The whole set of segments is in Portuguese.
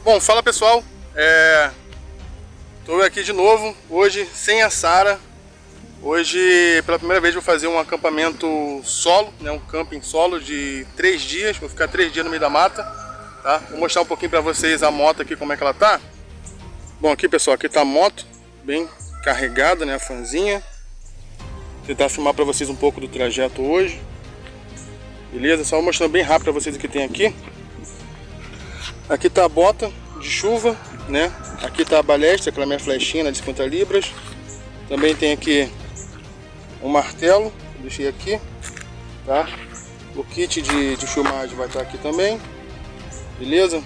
Bom, fala pessoal, estou aqui de novo, hoje sem a Sara. Hoje pela primeira vez vou fazer um acampamento solo, né, um camping solo de 3 dias, vou ficar 3 dias no meio da mata, tá? Vou mostrar um pouquinho para vocês a moto aqui, como é que ela tá. Bom, aqui pessoal, aqui tá a moto, bem carregada, né, a fanzinha. Vou tentar filmar para vocês um pouco do trajeto hoje. Beleza? Só mostrando bem rápido para vocês o que tem aqui. Aqui tá a bota de chuva, né? Aqui tá a balestra, aquela minha flechinha de 50 libras. Também tem aqui um martelo, deixei aqui, tá? O kit de filmagem vai estar aqui também, beleza?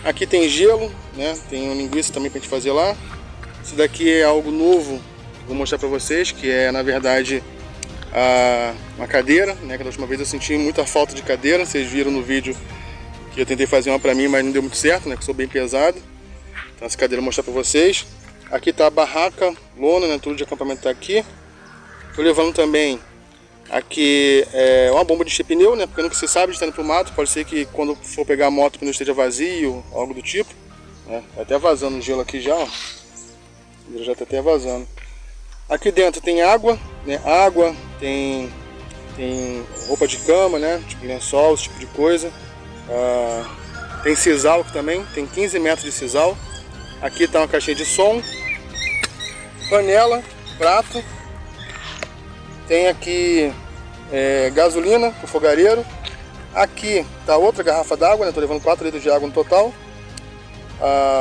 Aqui tem gelo, né? Tem uma linguiça também pra gente fazer lá. Isso daqui é algo novo, vou mostrar pra vocês, que é na verdade uma cadeira, né? Que da última vez eu senti muita falta de cadeira, vocês viram no vídeo que eu tentei fazer uma pra mim, mas não deu muito certo, né? Que eu sou bem pesado. Então essa cadeira eu vou mostrar pra vocês. Aqui tá a barraca, lona, né? Tudo de acampamento tá aqui. Tô levando também aqui uma bomba de encher pneu, né? Porque nunca se sabe, está indo pro mato. Pode ser que quando for pegar a moto o pneu esteja vazio, algo do tipo, né? Tá até vazando o gelo aqui já, ó. Ele já tá até vazando. Aqui dentro tem água, né? Água, tem roupa de cama, né? Tipo lençol, esse tipo de coisa. Tem sisal aqui também, tem 15 metros de sisal. Aqui está uma caixinha de som, panela, prato. Tem aqui gasolina para o fogareiro. Aqui está outra garrafa d'água, né? Estou levando 4 litros de água no total.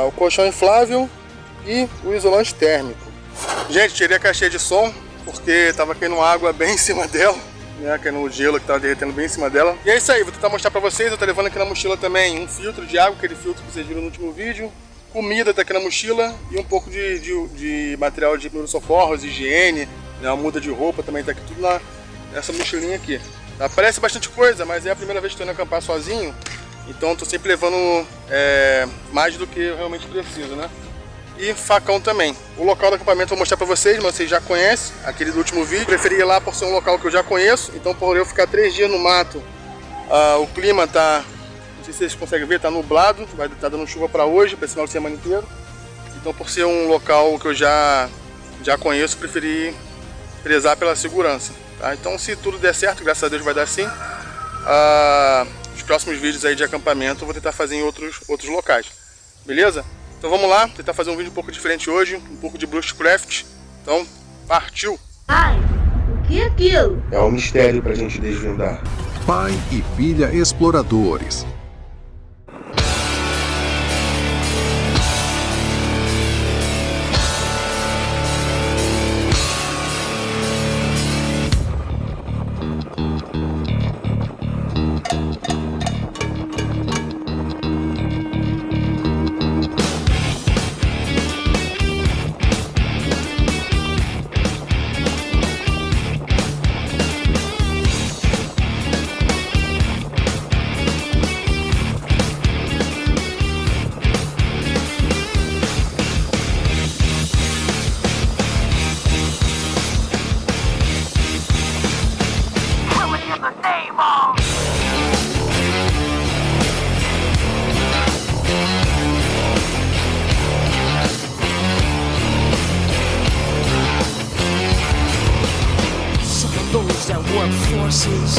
O colchão inflável e o isolante térmico. Gente, tirei a caixinha de som porque estava caindo água bem em cima dela, né, que é no gelo que estava derretendo bem em cima dela. E é isso aí, vou tentar mostrar pra vocês. Eu tô levando aqui na mochila também um filtro de água, aquele filtro que vocês viram no último vídeo. Comida tá aqui na mochila e um pouco de material de primeiros socorros, higiene, né, uma muda de roupa também tá aqui, tudo nessa mochilinha aqui. Tá? Parece bastante coisa, mas é a primeira vez que tô indo acampar sozinho, então tô sempre levando mais do que eu realmente preciso, né? E facão também. O local do acampamento eu vou mostrar pra vocês, mas vocês já conhecem, aquele do último vídeo. Preferi ir lá por ser um local que eu já conheço, então por eu ficar 3 dias no mato, o clima tá, não sei se vocês conseguem ver, tá nublado, vai estar dando chuva pra hoje, pra esse final de semana inteiro. Então por ser um local que eu já conheço, preferi prezar pela segurança, tá? Então se tudo der certo, graças a Deus vai dar sim, os próximos vídeos aí de acampamento eu vou tentar fazer em outros locais, beleza? Então vamos lá, tentar fazer um vídeo um pouco diferente hoje, um pouco de bushcraft. Então, partiu! Ai, o que é aquilo? É um mistério pra gente desvendar. Pai e filha exploradores. Forces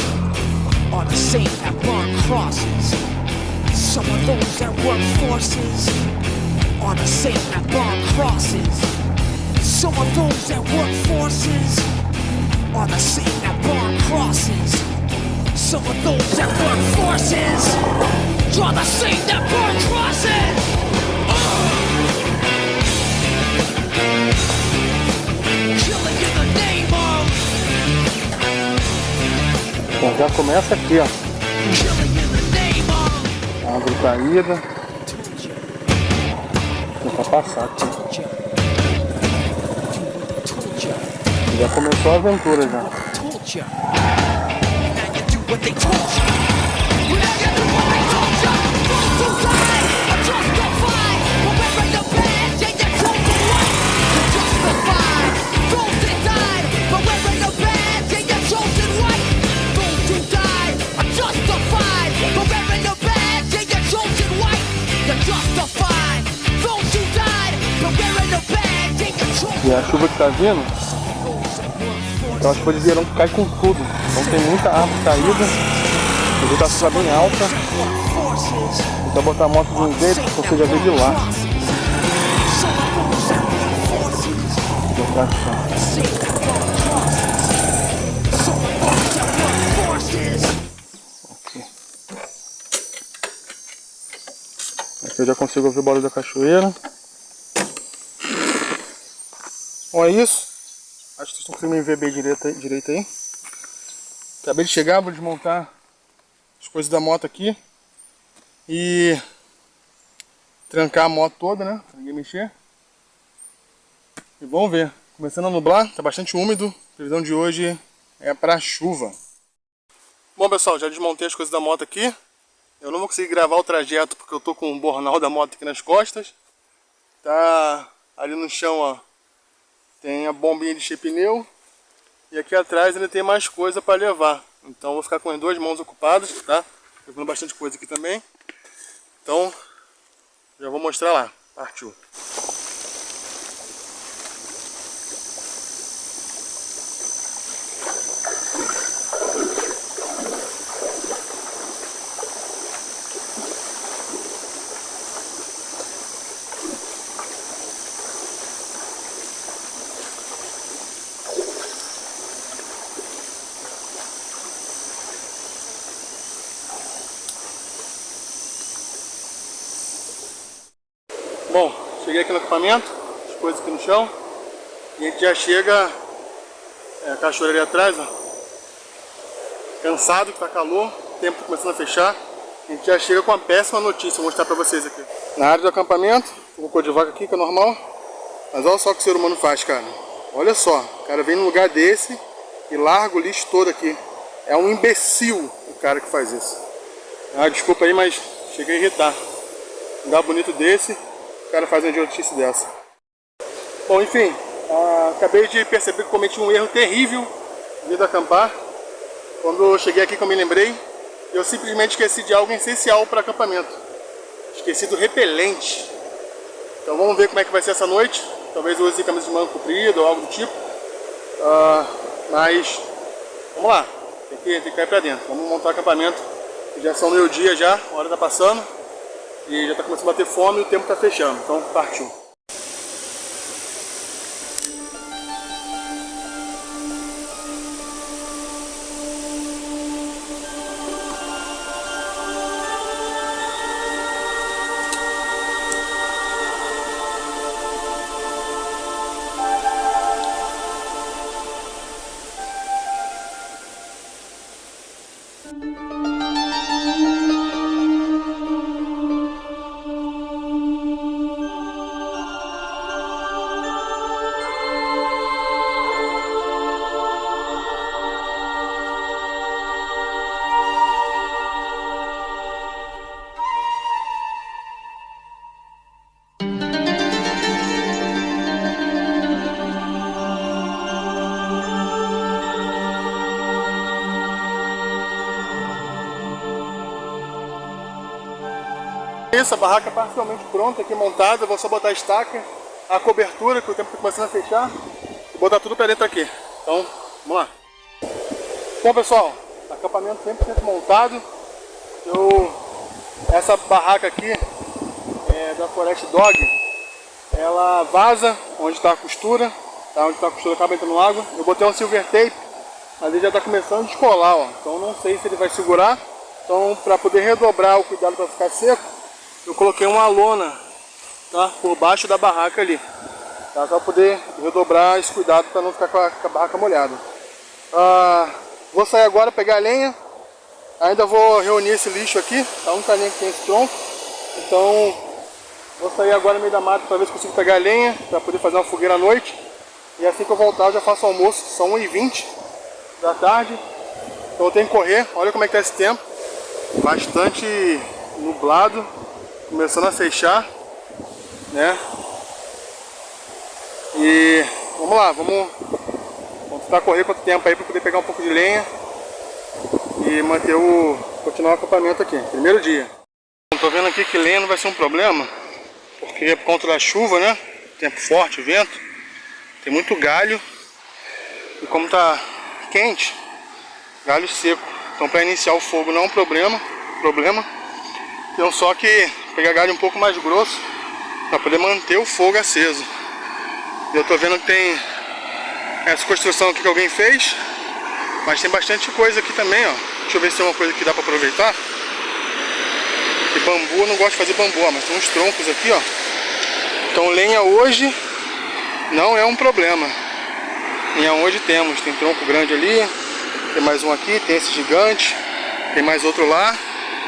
are the same that burn crosses. Some of those that work forces are the same that burn crosses. Some of those that work forces are the same that burn crosses. Some of those that work forces are the same that burn crosses. Killing in the name of. Bom, já começa aqui, ó. Árvore caída. Vou tentar passar aqui. Já começou a aventura já. E a chuva que tá vindo, então a chuva de verão cai com tudo. Então tem muita árvore caída, a vegetação tá bem alta. Então botar a moto de um jeito que você já vê de lá. Vou botar aqui. Aqui eu já consigo ouvir o barulho da cachoeira. Bom, é isso. Acho que vocês estão conseguindo me ver bem direito aí. Acabei de chegar, vou desmontar as coisas da moto aqui. E trancar a moto toda, né? Pra ninguém mexer. E vamos ver. Começando a nublar, tá bastante úmido. A previsão de hoje é pra chuva. Bom, pessoal, já desmontei as coisas da moto aqui. Eu não vou conseguir gravar o trajeto porque eu tô com o bornal da moto aqui nas costas. Tá ali no chão, ó. Tem a bombinha de encher pneu. E aqui atrás ainda tem mais coisa para levar. Então eu vou ficar com as duas mãos ocupadas, tá? Levando bastante coisa aqui também. Então, já vou mostrar lá. Partiu. Bom, cheguei aqui no acampamento, as coisas aqui no chão. E a gente já chega, a cachoeira ali atrás, ó. Cansado, que tá calor, o tempo tá começando a fechar. A gente já chega com uma péssima notícia, vou mostrar pra vocês aqui. Na área do acampamento, um cocô de vaca aqui, que é normal. Mas olha só o que o ser humano faz, cara. Olha só, o cara vem num lugar desse e larga o lixo todo aqui. É um imbecil o cara que faz isso. Ah, desculpa aí, mas cheguei a irritar. Um lugar bonito desse, o cara faz uma idiotice dessa. Bom, enfim, acabei de perceber que cometi um erro terrível vindo acampar. Quando eu cheguei aqui que eu me lembrei, eu simplesmente esqueci de algo essencial para acampamento. Esqueci do repelente. Então vamos ver como é que vai ser essa noite. Talvez eu use camisa de manga comprida ou algo do tipo. Mas vamos lá, tem que cair para dentro. Vamos montar o acampamento. Já são meio-dia já, a hora tá passando. E já está começando a bater fome e o tempo está fechando, então partiu. Isso, a barraca parcialmente pronta aqui montada, vou só botar a estaca, a cobertura, que o tempo está começando a fechar, e botar tudo para dentro aqui. Então, vamos lá. Bom, pessoal, acampamento 100% montado. Essa barraca aqui é da Forest Dog, ela vaza onde está a costura, tá? Onde está a costura acaba entrando água. Eu botei um silver tape, mas ele já está começando a descolar, ó. Então não sei se ele vai segurar. Então, para poder redobrar o cuidado para ficar seco, eu coloquei uma lona, tá, por baixo da barraca ali, tá, para poder redobrar esse cuidado para não ficar com a barraca molhada. Vou sair agora pegar a lenha, ainda vou reunir esse lixo aqui, tá, um caninho que tem esse tronco, então vou sair agora no meio da mata para ver se consigo pegar a lenha, para poder fazer uma fogueira à noite, e assim que eu voltar eu já faço o almoço, são 1h20 da tarde, então eu tenho que correr. Olha como é que tá esse tempo, bastante nublado. Começando a fechar, né? E vamos lá, vamos tentar correr quanto tempo aí para poder pegar um pouco de lenha e manter continuar o acampamento aqui, primeiro dia. Eu tô vendo aqui que lenha não vai ser um problema, porque é por conta da chuva, né? Tempo forte, vento, tem muito galho. E como tá quente, galho seco. Então para iniciar o fogo não é um problema. Então só que pegar galho um pouco mais grosso para poder manter o fogo aceso. Eu tô vendo que tem essa construção aqui que alguém fez, mas tem bastante coisa aqui também, ó. Deixa eu ver se tem uma coisa que dá para aproveitar. E bambu, eu não gosto de fazer bambu, ó, mas tem uns troncos aqui, ó. Então lenha hoje não é um problema. Lenha hoje temos, tem tronco grande ali, tem mais um aqui, tem esse gigante, tem mais outro lá.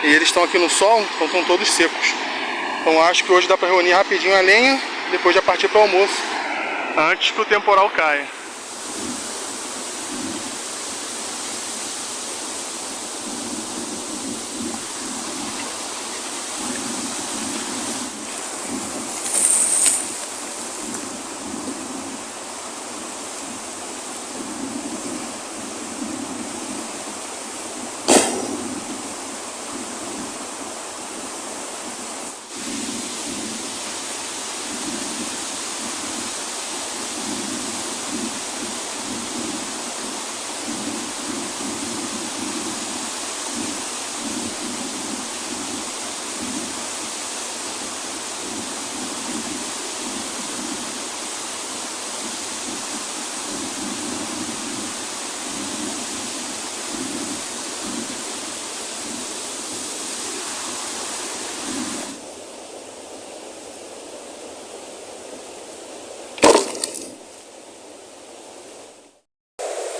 E eles estão aqui no sol, então estão todos secos. Então acho que hoje dá para reunir rapidinho a lenha, depois já partir para o almoço, antes que o temporal caia.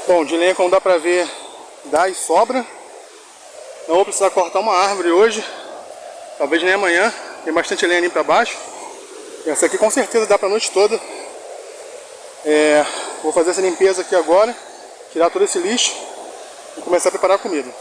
Bom, de lenha, como dá pra ver, dá e sobra. Não vou precisar cortar uma árvore hoje, talvez nem amanhã. Tem bastante lenha ali pra baixo. Essa aqui com certeza dá pra noite toda. Vou fazer essa limpeza aqui agora, tirar todo esse lixo e começar a preparar a comida.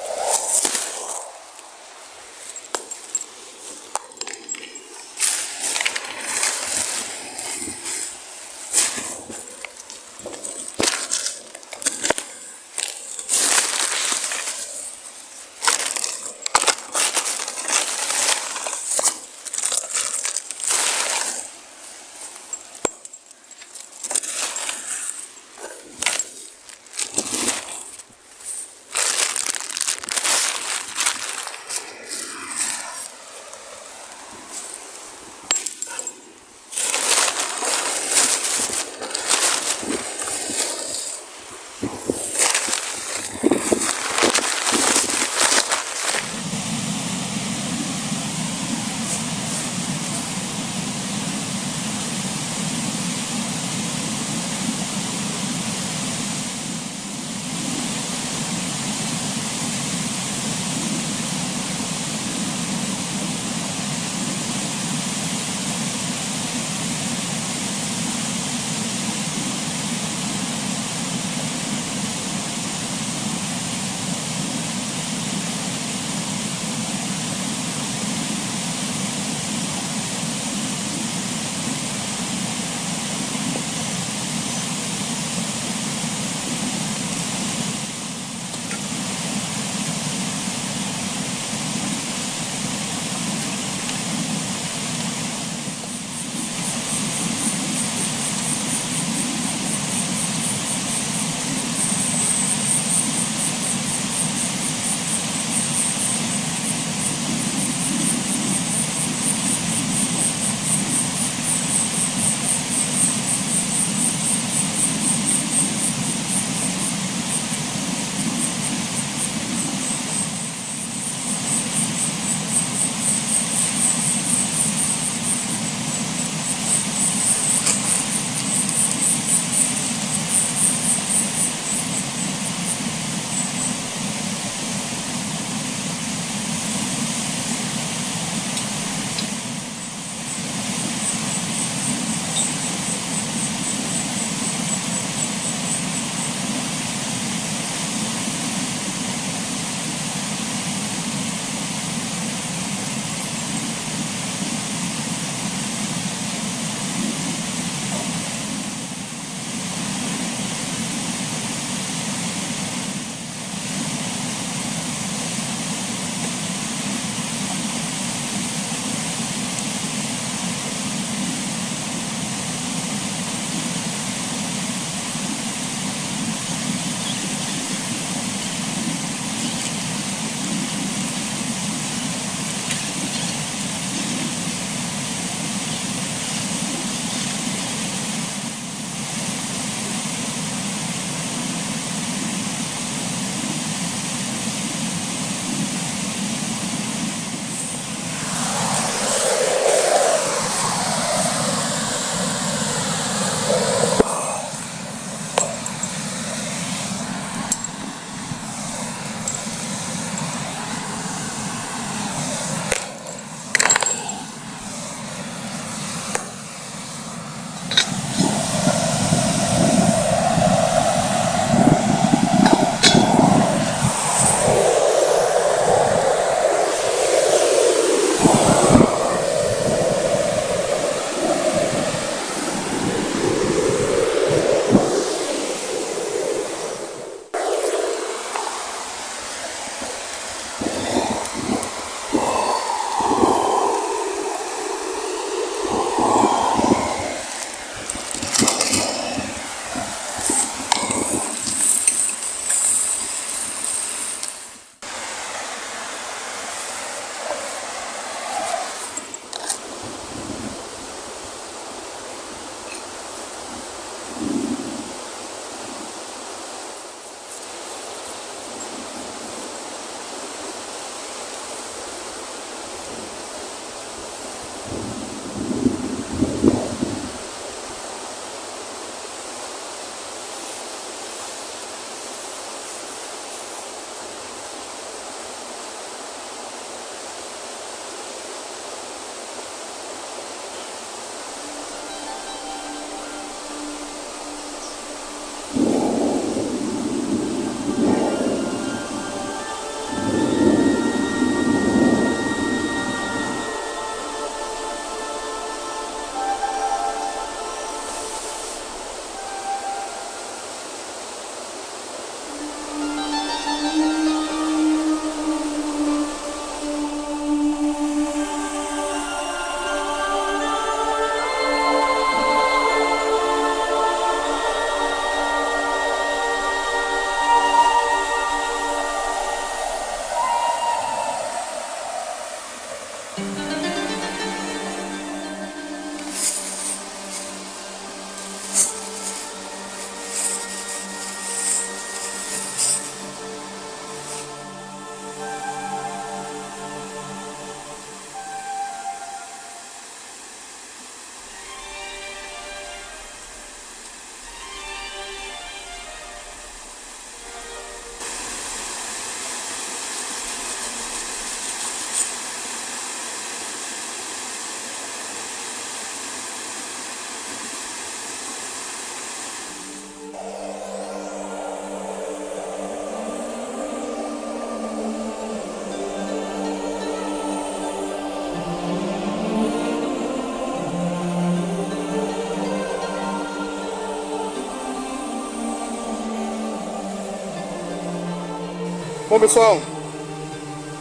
Bom pessoal,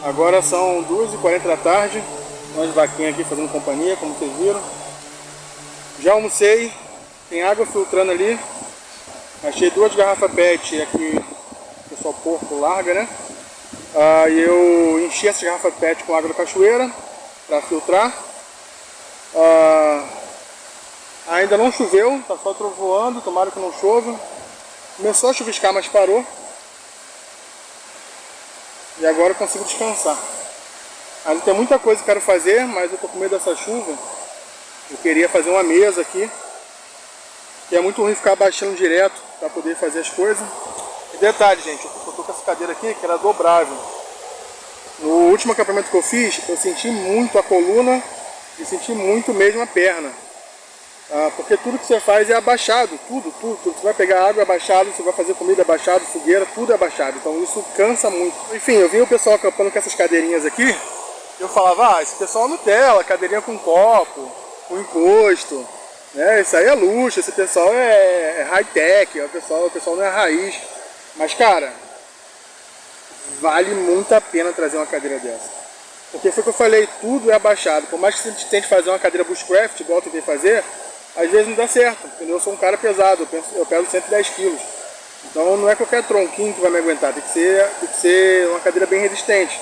agora são 2h40 da tarde, nós vaquinhas aqui fazendo companhia, como vocês viram. Já almocei, tem água filtrando ali, achei 2 garrafas PET aqui, o pessoal porco larga, né? E eu enchi essas garrafas PET com água da cachoeira para filtrar. Ainda não choveu, tá só trovoando, tomara que não chova. Começou a chuviscar, mas parou. E agora eu consigo descansar. Ainda tem muita coisa que quero fazer, mas eu tô com medo dessa chuva. Eu queria fazer uma mesa aqui, que é muito ruim ficar abaixando direto para poder fazer as coisas. E detalhe, gente, eu tô com essa cadeira aqui que era dobrável. No último acampamento que eu fiz, eu senti muito a coluna e senti muito mesmo a perna. Porque tudo que você faz é abaixado, tudo. Você vai pegar água é abaixado, você vai fazer comida abaixado, fogueira, tudo é abaixado. Então isso cansa muito. Enfim, eu vi o pessoal acampando com essas cadeirinhas aqui. Eu falava, esse pessoal é Nutella, cadeirinha com copo, com encosto. Né? Isso aí é luxo, esse pessoal é high-tech, o pessoal não é raiz. Mas cara, vale muito a pena trazer uma cadeira dessa. Porque foi o que eu falei, tudo é abaixado. Por mais que você tente fazer uma cadeira bushcraft, igual eu tentei fazer, às vezes não dá certo, entendeu? Eu sou um cara pesado, eu peso 110 quilos. Então não é qualquer tronquinho que vai me aguentar, tem que ser uma cadeira bem resistente.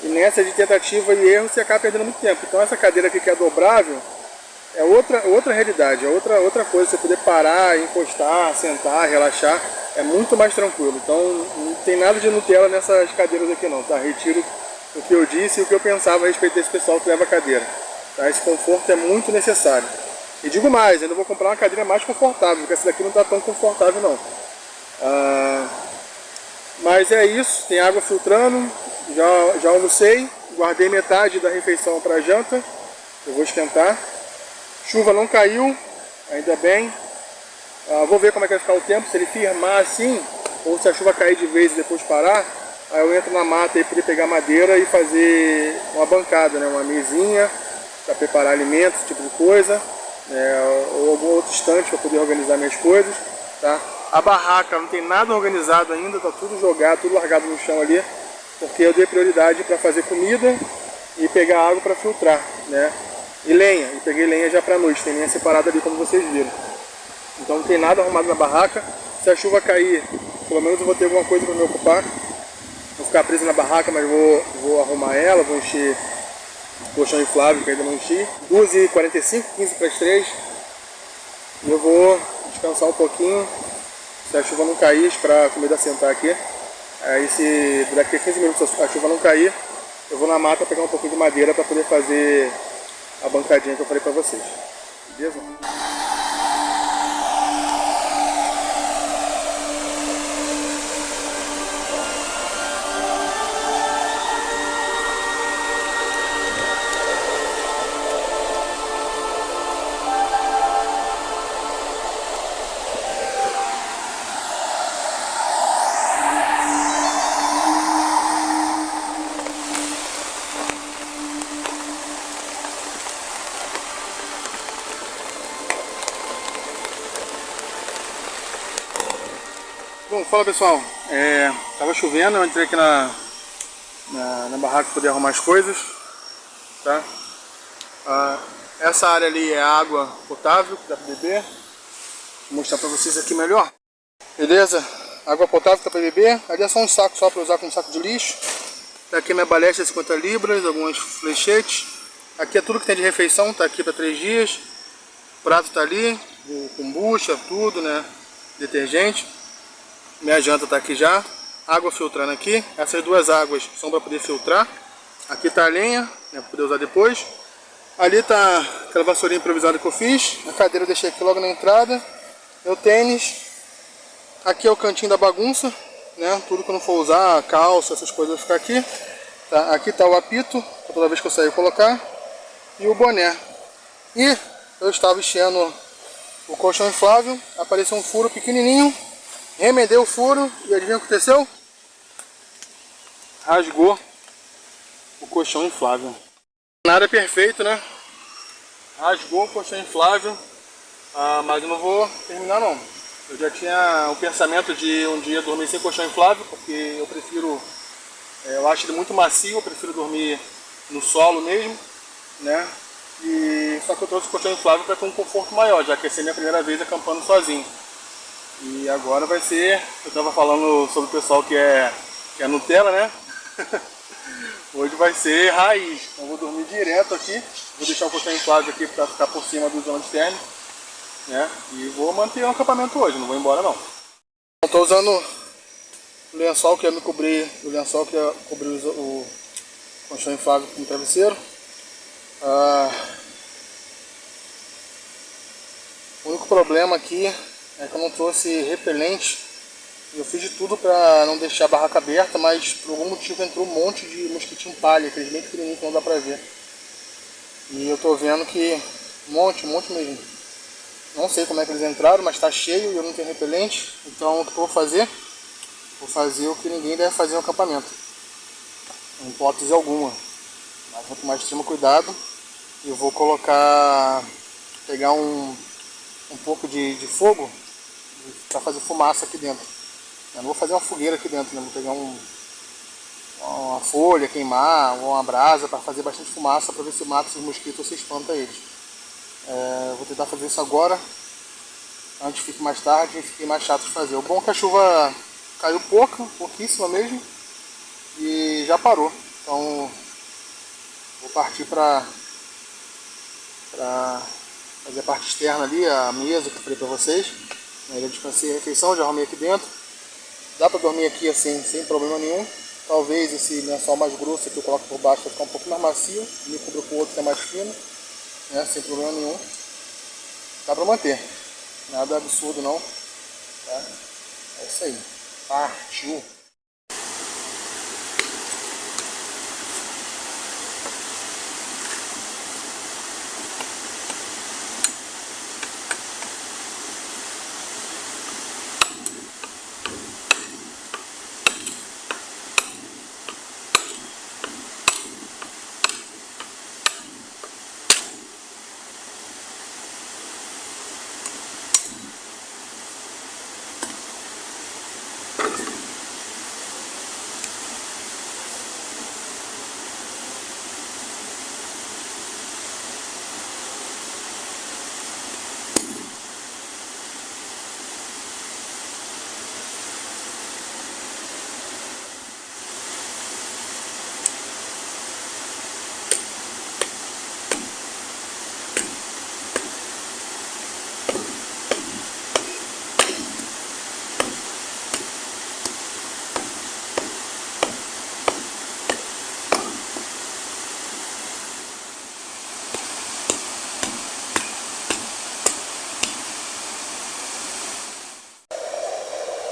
E nessa de tentativa e erro você acaba perdendo muito tempo. Então essa cadeira aqui que é dobrável é outra realidade, é outra coisa. Você poder parar, encostar, sentar, relaxar, é muito mais tranquilo. Então não tem nada de Nutella nessas cadeiras aqui não, tá? Retiro o que eu disse e o que eu pensava a respeito desse pessoal que leva a cadeira. Tá? Esse conforto é muito necessário. E digo mais, ainda vou comprar uma cadeira mais confortável, porque essa daqui não está tão confortável não. Mas é isso, tem água filtrando, já almocei, guardei metade da refeição para janta, eu vou esquentar. Chuva não caiu, ainda bem. Vou ver como é que vai ficar o tempo, se ele firmar assim, ou se a chuva cair de vez e depois parar, aí eu entro na mata e poder pegar madeira e fazer uma bancada, né? Uma mesinha para preparar alimentos, esse tipo de coisa. Ou algum outro estante para poder organizar minhas coisas, tá? A barraca não tem nada organizado ainda, tá tudo jogado, tudo largado no chão ali, porque eu dei prioridade para fazer comida e pegar água para filtrar, né? E lenha, e peguei lenha já para noite, tem lenha separada ali como vocês viram. Então não tem nada arrumado na barraca. Se a chuva cair, pelo menos eu vou ter alguma coisa para me ocupar. Vou ficar preso na barraca, mas vou arrumar ela, vou encher colchão inflável que ainda não enchi. 2h45, 15 para as 3. E eu vou descansar um pouquinho. Se a chuva não cair, esperar a comida sentar aqui. Aí se daqui a 15 minutos a chuva não cair, eu vou na mata pegar um pouquinho de madeira para poder fazer a bancadinha que eu falei para vocês. Beleza? Bom, fala pessoal, tava chovendo, eu entrei aqui na barraca para poder arrumar as coisas, tá? Essa área ali é água potável que dá para beber. Vou mostrar para vocês aqui melhor. Beleza? Água potável que dá para beber. Ali é só um saco só para usar como saco de lixo. Tá aqui minha balestra de 50 libras, algumas flechetes. Aqui é tudo que tem de refeição, tá aqui para 3 dias. O prato tá ali, kombucha, tudo, né? Detergente. Minha janta tá aqui já. Água filtrando aqui. Essas duas águas são para poder filtrar. Aqui tá a lenha, né, para poder usar depois. Ali tá aquela vassourinha improvisada que eu fiz. A cadeira eu deixei aqui logo na entrada. Meu tênis. Aqui é o cantinho da bagunça, né? Tudo que eu não for usar, calça, essas coisas vai ficar aqui. Tá? Aqui tá o apito, pra toda vez que eu sair eu colocar. E o boné. E eu estava enchendo o colchão inflável. Apareceu um furo pequenininho. Remendei o furo e adivinha o que aconteceu? Rasgou o colchão inflável. Nada perfeito, né? Rasgou o colchão inflável, mas eu não vou terminar não. Eu já tinha o pensamento de um dia dormir sem colchão inflável, porque eu prefiro Eu acho ele muito macio, eu prefiro dormir no solo mesmo, né? Só que eu trouxe o colchão inflável para ter um conforto maior, já que essa é a minha primeira vez acampando sozinho. E agora vai ser, eu estava falando sobre o pessoal que é Nutella, né? Hoje vai ser raiz, então eu vou dormir direto aqui, vou deixar o colchão inflável aqui para ficar por cima dos zonas térmicos, né? E vou manter o acampamento hoje, não vou embora não. Estou usando o lençol que ia me cobrir, o colchão inflável como travesseiro. O único problema aqui é que eu não trouxe repelente. Eu fiz de tudo para não deixar a barraca aberta, mas por algum motivo entrou um monte de mosquitinho palha, aqueles bem pequenininhos que não dá pra ver. E eu tô vendo que um monte mesmo. Não sei como é que eles entraram, mas tá cheio e eu não tenho repelente. Então o que eu vou fazer? Vou fazer o que ninguém deve fazer no acampamento. Em hipótese alguma. Mas vou tomar extremo cuidado. E eu vou pegar um pouco de fogo para fazer fumaça aqui dentro. Eu não vou fazer uma fogueira aqui dentro, né? Vou pegar uma folha, queimar, ou uma brasa para fazer bastante fumaça para ver se mata esses mosquitos ou se espanta eles. Vou tentar fazer isso agora, antes que fique mais tarde e fique mais chato de fazer. O bom é que a chuva caiu pouquíssima mesmo, e já parou. Então vou partir para fazer a parte externa ali, a mesa que eu falei para vocês. Já descansei a refeição, já arrumei aqui dentro. Dá para dormir aqui assim, sem problema nenhum. Talvez esse lençol mais grosso que eu coloco por baixo vai ficar um pouco mais macio. Me cubro com o outro que é mais fino, né, sem problema nenhum. Dá para manter. Nada absurdo não. Tá? É isso aí. Partiu!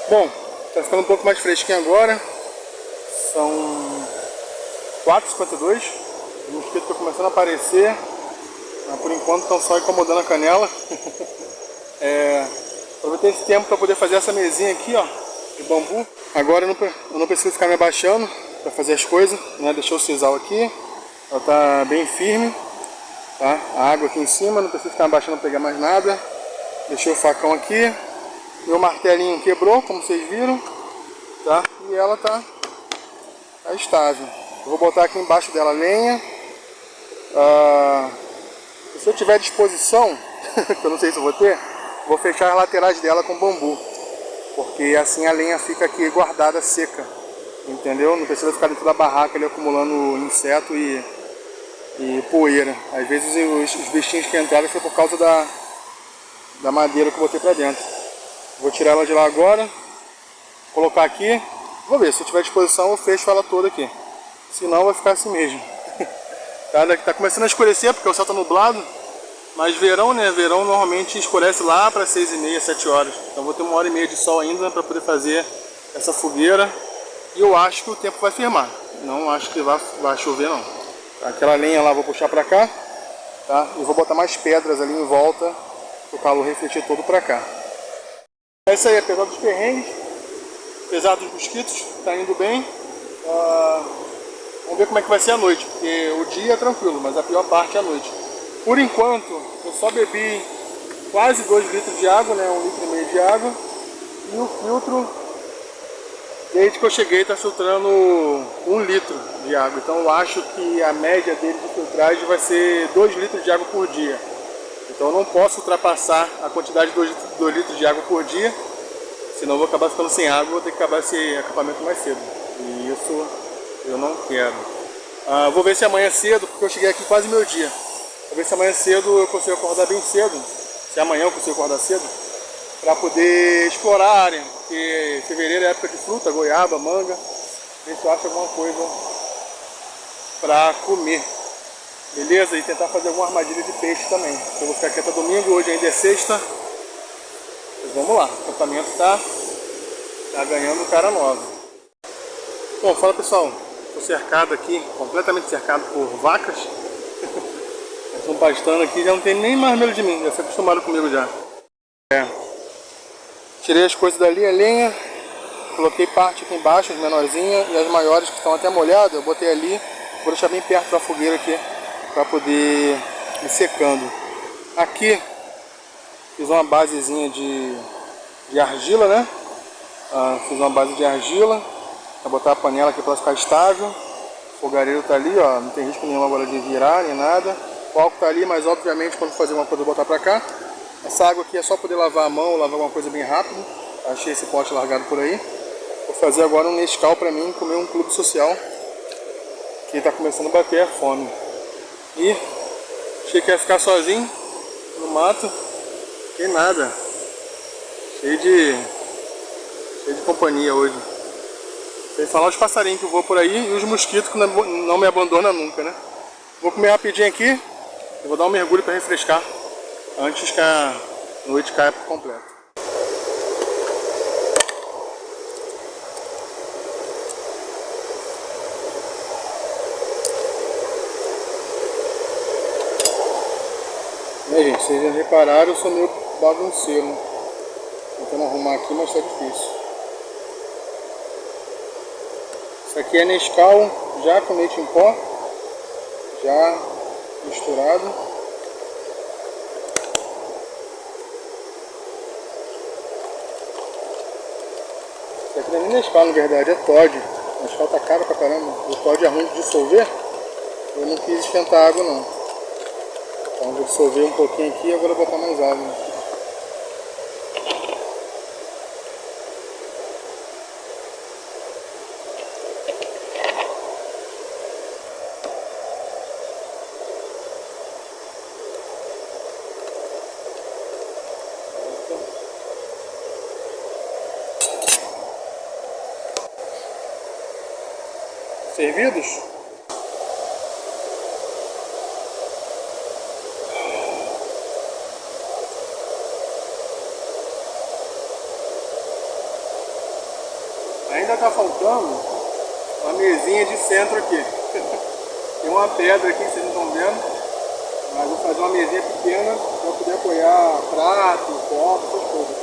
Bom, tá ficando um pouco mais fresquinho agora. São 4h52. Os mosquitos estão começando a aparecer, mas por enquanto estão só incomodando a canela. Aproveitei esse tempo para poder fazer essa mesinha aqui, ó, de bambu. Agora eu não preciso ficar me abaixando para fazer as coisas, né? Deixei o sisal aqui, ela tá bem firme, tá? A água aqui em cima, não preciso ficar me abaixando para pegar mais nada. Deixei o facão aqui. Meu martelinho quebrou, como vocês viram, tá? E ela tá estável. Eu vou botar aqui embaixo dela lenha. Se eu tiver disposição, que eu não sei se eu vou ter, vou fechar as laterais dela com bambu, porque assim a lenha fica aqui guardada seca, entendeu? Não precisa ficar dentro da barraca ali acumulando inseto e poeira. Às vezes os bichinhos que entraram foi por causa da madeira que eu botei pra dentro. Vou tirar ela de lá agora, colocar aqui. Vou ver, se eu tiver disposição eu fecho ela toda aqui. Senão vai ficar assim mesmo. Tá começando a escurecer porque o céu tá nublado. Mas verão, né? Verão normalmente escurece lá para 6h30, 7 horas. Então vou ter 1h30 de sol ainda para poder fazer essa fogueira. E eu acho que o tempo vai firmar. Não acho que vai chover não. Aquela lenha lá eu vou puxar para cá, tá? E vou botar mais pedras ali em volta para o calor refletir todo para cá. É isso aí, apesar dos perrengues, apesar dos mosquitos, tá indo bem. Vamos ver como é que vai ser a noite, porque o dia é tranquilo, mas a pior parte é a noite. Por enquanto, eu só bebi quase 2 litros de água, né, 1,5 litro de água, e o filtro Desde que eu cheguei está filtrando 1 litro de água, então eu acho que a média dele de filtragem vai ser 2 litros de água por dia. Então eu não posso ultrapassar a quantidade de 2 litros de água por dia, senão eu vou acabar ficando sem água, vou ter que acabar esse acampamento mais cedo. E isso eu não quero. Vou ver se amanhã cedo, porque eu cheguei aqui quase meio-dia. Vou ver se amanhã cedo eu consigo acordar bem cedo, se amanhã eu consigo acordar cedo, para poder explorar a área, porque fevereiro é época de fruta, goiaba, manga, ver se eu acho alguma coisa para comer, beleza? E tentar fazer alguma armadilha de peixe também. Eu vou ficar aqui até domingo, hoje ainda é sexta, mas vamos lá, o acampamento tá ganhando cara nova. Bom, fala pessoal, estou cercado aqui, completamente cercado por vacas, elas estão pastando aqui, já não tem nem mais medo de mim, já se acostumaram comigo já. Tirei as coisas dali, a lenha, coloquei parte aqui embaixo, as menorzinhas, e as maiores que estão até molhadas, eu botei ali, vou deixar bem perto da fogueira aqui, para poder ir secando. Aqui, fiz uma basezinha de argila, né? Fiz uma base de argila, para botar a panela aqui para ficar estável. O fogareiro tá ali, ó, não tem risco nenhum agora de virar, nem nada. O álcool tá ali, mas obviamente quando fazer uma coisa eu vou botar para cá. Essa água aqui é só poder lavar a mão, lavar alguma coisa bem rápido. Achei esse pote largado por aí. Vou fazer agora um Nescau para mim comer um clube social, que está começando a bater a fome. E achei que ia ficar sozinho no mato, que nada. Cheio de companhia hoje. Sem falar os passarinhos que voam por aí e os mosquitos que não me abandonam nunca, né? Vou comer rapidinho aqui e vou dar um mergulho para refrescar antes que a noite caia por completo. Gente, vocês já repararam, eu sou meio bagunceiro. Tentando arrumar aqui, mas tá difícil. Isso aqui é Nescau já com leite em pó, já misturado. Isso aqui não é nem Nescau, na verdade, é Toddy. Nescau tá caro pra caramba. O Toddy é ruim de dissolver. Eu não quis esquentar a água não. Então vou dissolver um pouquinho aqui e agora vou botar mais água. Servidos? Ainda tá faltando uma mesinha de centro aqui. Tem uma pedra aqui que vocês não estão vendo, mas vou fazer uma mesinha pequena para poder apoiar prato, copo, essas coisas.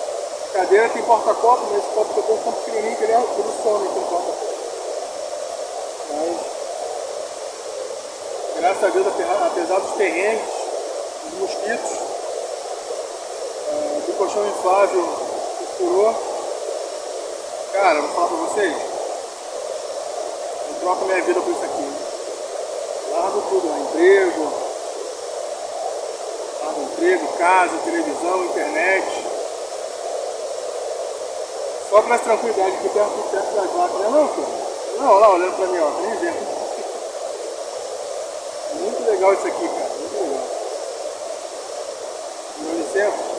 A cadeira tem porta-copo, mas esse copo que eu tenho é tão pequenininho que ele é tudo some com porta-copo. Mas, graças a Deus, apesar dos perrengues, dos mosquitos, do colchão inflável que furou, cara, vou falar pra vocês, eu troco minha vida por isso aqui. Largo tudo, né? Emprego, casa, televisão, internet. Só pra essa tranquilidade aqui perto das vacas, né não, filho? Não, olha lá, olhando pra mim, ó, nem vendo. Muito legal isso aqui, cara, muito legal. Com licença.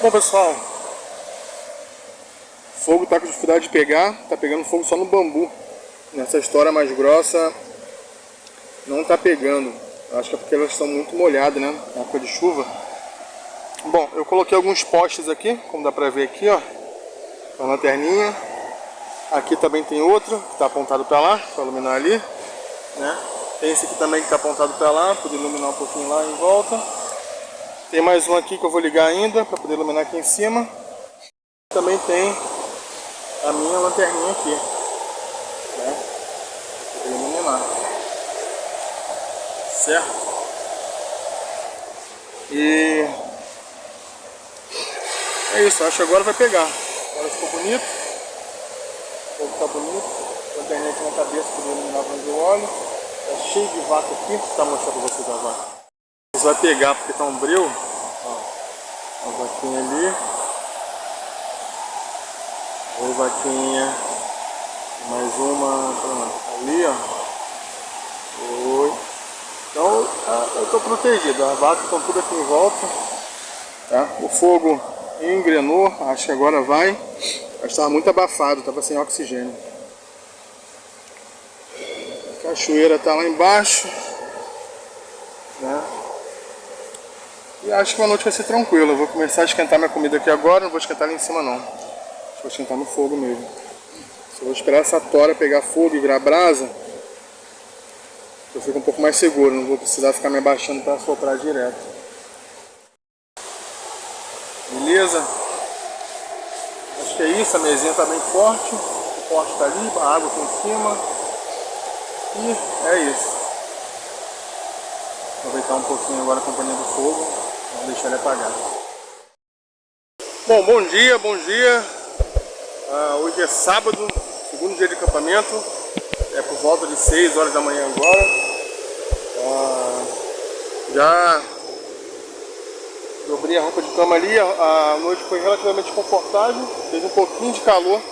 Bom, pessoal, o fogo tá com dificuldade de pegar, tá pegando fogo só no bambu. Nessa história mais grossa não tá pegando. Acho que é porque elas estão muito molhadas, né? Na época de chuva. Bom, eu coloquei alguns postes aqui, como dá pra ver aqui, ó. A lanterninha. Aqui também tem outro que tá apontado pra lá, pra iluminar ali, né? Tem esse aqui também que tá apontado pra lá, poder iluminar um pouquinho lá em volta. Tem mais um aqui que eu vou ligar ainda para poder iluminar aqui em cima. Também tem a minha lanterninha aqui, né? Para poder iluminar. Certo? E é isso, acho que agora vai pegar. Agora ficou bonito. O fogo tá bonito. Lanterninha aqui na cabeça para poder iluminar para onde eu olho. Tá cheio de vaca aqui. Vou mostrar para vocês a vaca. Isso vai pegar porque tá um breu. Ó, a vaquinha ali. Oi, vaquinha. Mais uma ali, ó. Oi. Então eu tô protegido. As vacas estão tudo aqui em volta. Tá? O fogo engrenou. Acho que agora vai. Acho que estava muito abafado. Estava sem oxigênio. A cachoeira tá lá embaixo, né? E acho que a noite vai ser tranquila. Eu vou começar a esquentar minha comida aqui agora. Não vou esquentar lá em cima não. Vou esquentar no fogo mesmo. Só vou esperar essa tora pegar fogo e virar brasa. Eu fico um pouco mais seguro. Não vou precisar ficar me abaixando para soprar direto. Beleza? Acho que é isso. A mesinha tá bem forte. O poste tá ali. A água aqui em cima. E é isso. Aproveitar um pouquinho agora a companhia do fogo. Vamos deixar ele apagar. Bom, bom dia, bom dia. Hoje é sábado, segundo dia de acampamento. É por volta de 6 horas da manhã agora. Já dobrei a roupa de cama ali. A noite foi relativamente confortável. Fez um pouquinho de calor,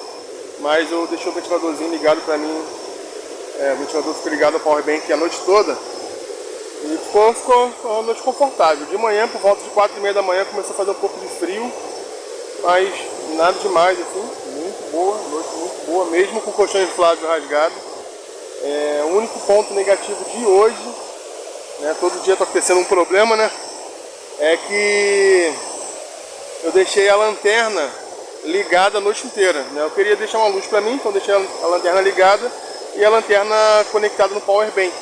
mas eu deixei o ventiladorzinho ligado pra mim. O ventilador ficou ligado ao powerbank a noite toda. E ficou uma noite confortável. De manhã, por volta de 4h30 da manhã, começou a fazer um pouco de frio. Mas nada demais, assim. Muito boa, noite muito boa, mesmo com o colchão inflável rasgado. O único ponto negativo de hoje, né, todo dia está acontecendo um problema, né? É que eu deixei a lanterna ligada a noite inteira, né? Eu queria deixar uma luz para mim, então deixei a lanterna ligada e a lanterna conectada no powerbank.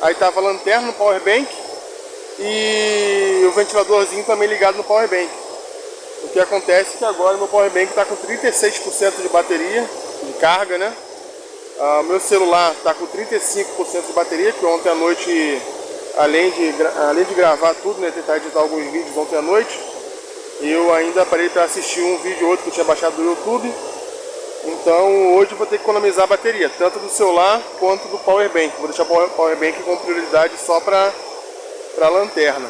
Aí tava a lanterna no powerbank e o ventiladorzinho também ligado no powerbank. O que acontece é que agora o meu powerbank está com 36% de bateria, de carga, né? O meu celular está com 35% de bateria, que ontem à noite, além de gravar tudo, né, tentar editar alguns vídeos ontem à noite, eu ainda parei para assistir um vídeo ou outro que eu tinha baixado do YouTube. Então hoje eu vou ter que economizar a bateria, tanto do celular quanto do powerbank. Vou deixar o powerbank com prioridade só para a lanterna,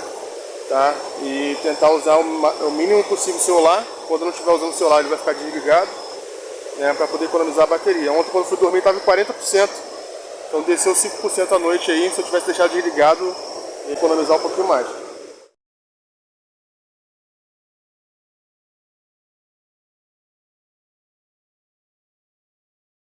tá? E tentar usar o mínimo possível o celular. Quando eu não estiver usando o celular, ele vai ficar desligado, né, para poder economizar a bateria. Ontem, quando eu fui dormir, estava em 40%. Então desceu 5% à noite aí. Se eu tivesse deixado desligado, ia economizar um pouquinho mais.